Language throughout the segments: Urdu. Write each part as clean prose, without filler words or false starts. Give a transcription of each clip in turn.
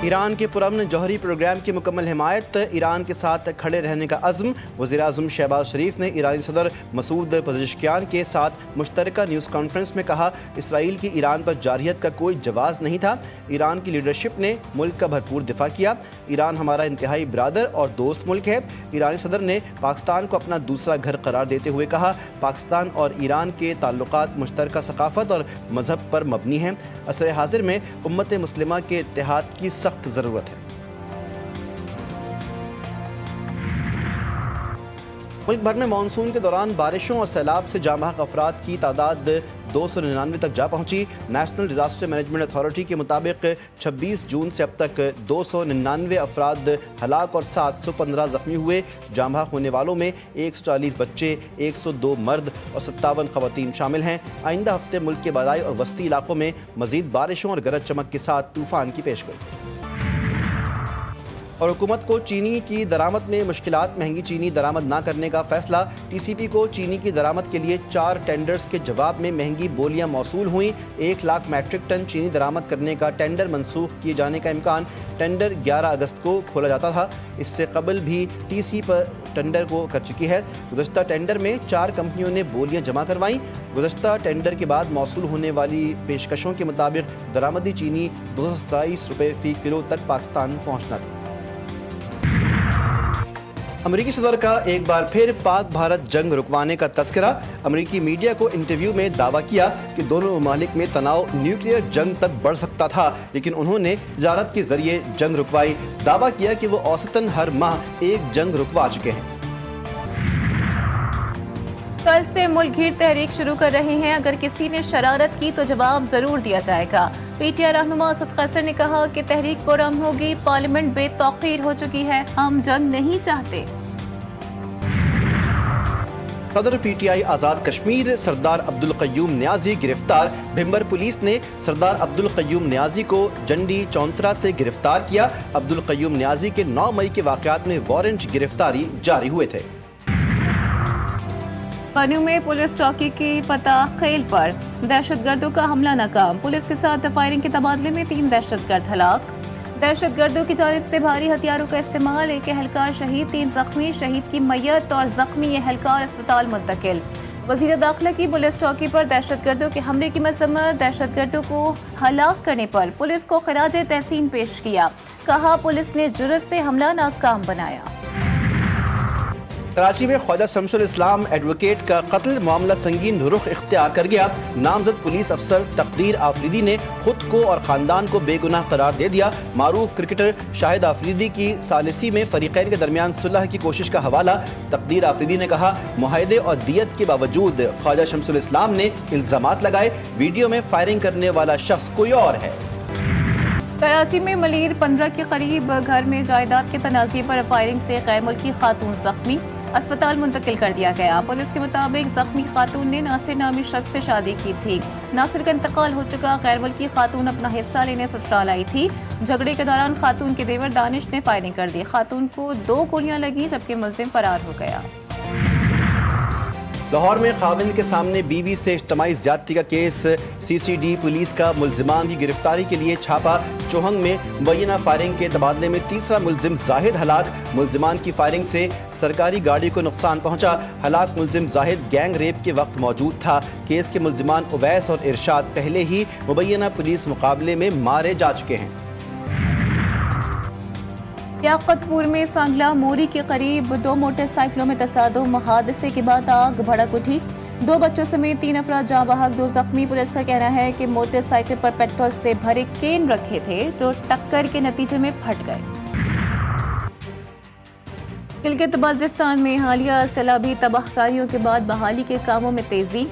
ایران کے پرامن جوہری پروگرام کی مکمل حمایت، ایران کے ساتھ کھڑے رہنے کا عزم۔ وزیر اعظم شہباز شریف نے ایرانی صدر مسعود پزشکیان کے ساتھ مشترکہ نیوز کانفرنس میں کہا، اسرائیل کی ایران پر جارحیت کا کوئی جواز نہیں تھا۔ ایران کی لیڈرشپ نے ملک کا بھرپور دفاع کیا۔ ایران ہمارا انتہائی برادر اور دوست ملک ہے۔ ایرانی صدر نے پاکستان کو اپنا دوسرا گھر قرار دیتے ہوئے کہا، پاکستان اور ایران کے تعلقات مشترکہ ثقافت اور مذہب پر مبنی ہیں۔ عصر حاضر میں امت مسلمہ کے اتحاد کی سخت ضرورت ہے۔ ملک بھر میں مانسون کے دوران بارشوں اور سیلاب سے جاں بحق افراد کی تعداد 299 تک جا پہنچی۔ نیشنل ڈیزاسٹر مینجمنٹ اتھارٹی کے مطابق 26 جون سے اب تک 299 افراد ہلاک اور 715 زخمی ہوئے۔ جاں بحق ہونے والوں میں 140 بچے، 102 مرد اور 57 خواتین شامل ہیں۔ آئندہ ہفتے ملک کے بالائی اور وسطی علاقوں میں مزید بارشوں اور گرج چمک کے ساتھ طوفان کی پیشگوئی۔ اور حکومت کو چینی کی درآمد میں مشکلات، مہنگی چینی درآمد نہ کرنے کا فیصلہ۔ ٹی سی پی کو چینی کی درآمد کے لیے 4 ٹینڈرز کے جواب میں مہنگی بولیاں موصول ہوئیں۔ 1 لاکھ میٹرک ٹن چینی درآمد کرنے کا ٹینڈر منسوخ کیے جانے کا امکان۔ ٹینڈر 11 اگست کو کھولا جاتا تھا۔ اس سے قبل بھی ٹی سی پر ٹینڈر کو کر چکی ہے۔ گزشتہ ٹینڈر میں 4 کمپنیوں نے بولیاں جمع کروائیں۔ گزشتہ ٹینڈر کے بعد موصول ہونے والی پیشکشوں کے مطابق درآمدی چینی 227 روپے فی کلو تک پاکستان پہنچنا تھی۔ امریکی صدر کا ایک بار پھر پاک بھارت جنگ رکوانے کا تذکرہ۔ امریکی میڈیا کو انٹرویو میں دعویٰ کیا کہ دونوں ممالک میں تناؤ نیوکلیئر جنگ تک بڑھ سکتا تھا، لیکن انہوں نے تجارت کے ذریعے جنگ رکوائی۔ دعویٰ کیا کہ وہ اوسطاً ہر ماہ ایک جنگ رکوا چکے ہیں۔ کل سے ملک گیر تحریک شروع کر رہے ہیں، اگر کسی نے شرارت کی تو جواب ضرور دیا جائے گا۔ پی ٹی آئی رہنما اسد قیصر نے کہا کہ تحریک پرامن ہوگی، پارلیمنٹ بے توقیر ہو چکی ہے، ہم جنگ نہیں چاہتے۔ صدر P T I Azad Kashmir سردار عبدالقیوم نیازی گرفتار۔ بھمبر پولیس نے سردار عبدالقیوم نیازی کو جنڈی چونترا سے گرفتار کیا۔ عبدالقیوم نیازی کے 9 مئی کے واقعات میں وارنٹ گرفتاری جاری ہوئے تھے۔ پانیو میں پولیس چوکی کی فتح خیل پر دہشت گردوں کا حملہ ناکام۔ پولیس کے ساتھ فائرنگ کے تبادلے میں 3 دہشت گرد ہلاک۔ دہشت گردوں کی جانب سے بھاری ہتھیاروں کا استعمال، 1 اہلکار شہید، 3 زخمی، شہید کی میت اور زخمی اہلکار اسپتال منتقل۔ وزیر داخلہ کی پولیس چوکی پر دہشت گردوں کے حملے کی مذمت، دہشت گردوں کو ہلاک کرنے پر پولیس کو خراج تحسین پیش کیا، کہا پولیس نے جرات سے حملہ ناکام بنایا۔ کراچی میں خواجہ شمس الاسلام ایڈوکیٹ کا قتل، معاملہ سنگین رخ اختیار کر گیا۔ نامزد پولیس افسر تقدیر آفریدی نے خود کو اور خاندان کو بے گناہ قرار دے دیا۔ معروف کرکٹر شاہد آفریدی کی ثالثی میں فریقین کے درمیان صلح کی کوشش کا حوالہ۔ تقدیر آفریدی نے کہا، معاہدے اور دیت کے باوجود خواجہ شمس الاسلام نے الزامات لگائے، ویڈیو میں فائرنگ کرنے والا شخص کوئی اور ہے۔ کراچی میں ملیر 15 کے قریب گھر میں جائیداد کے تنازع پر فائرنگ سے غیر ملکی خاتون زخمی، اسپتال منتقل کر دیا گیا۔ پولیس کے مطابق زخمی خاتون نے ناصر نامی شخص سے شادی کی تھی۔ ناصر کا انتقال ہو چکا، غیر ملکی خاتون اپنا حصہ لینے سسرال آئی تھی۔ جھگڑے کے دوران خاتون کے دیور دانش نے فائرنگ کر دی، خاتون کو 2 گولیاں لگیں جبکہ ملزم فرار ہو گیا۔ لاہور میں خاوند کے سامنے بیوی سے اجتماعی زیادتی کا کیس، سی سی ڈی پولیس کا ملزمان کی گرفتاری کے لیے چھاپا۔ چوہنگ میں مبینہ فائرنگ کے تبادلے میں تیسرا ملزم زاہد ہلاک، ملزمان کی فائرنگ سے سرکاری گاڑی کو نقصان پہنچا۔ ہلاک ملزم زاہد گینگ ریپ کے وقت موجود تھا۔ کیس کے ملزمان اویس اور ارشاد پہلے ہی مبینہ پولیس مقابلے میں مارے جا چکے ہیں۔ لیاقت پور میں سانگلا موری کے قریب 2 موٹر سائیکلوں میں تصادم، حادثے کے بعد آگ بھڑک اٹھی، 2 بچوں سمیت 3 افراد جاں بحق، 2 زخمی۔ پولیس کا کہنا ہے کہ موٹر سائیکل پر پیٹرول سے بھرے کین رکھے تھے جو ٹکر کے نتیجے میں پھٹ گئے۔ گلگت بلتستان میں حالیہ سیلابی تباہ کاریوں کے بعد بحالی کے کاموں میں تیزی۔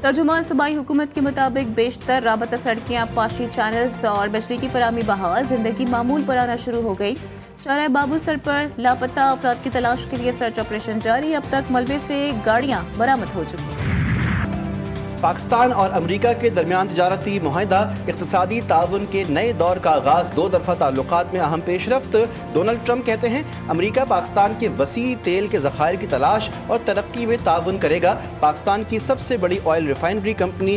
ترجمان صوبائی حکومت کے مطابق بیشتر رابطہ سڑکیں، پاشی چینلز اور بجلی کی فراہمی بحال، زندگی معمول پر آنا شروع ہو گئی۔ شارع بابو سر پر لاپتہ افراد کی تلاش کے لیے سرچ آپریشن جاری، اب تک ملبے سے گاڑیاں برآمد ہو چکی ہیں۔ پاکستان اور امریکہ کے درمیان تجارتی معاہدہ، اقتصادی تعاون کے نئے دور کا آغاز، 2 طرفہ تعلقات میں اہم پیش رفت۔ ڈونلڈ ٹرمپ کہتے ہیں امریکہ پاکستان کے وسیع تیل کے ذخائر کی تلاش اور ترقی میں تعاون کرے گا۔ پاکستان کی سب سے بڑی آئل ریفائنری کمپنی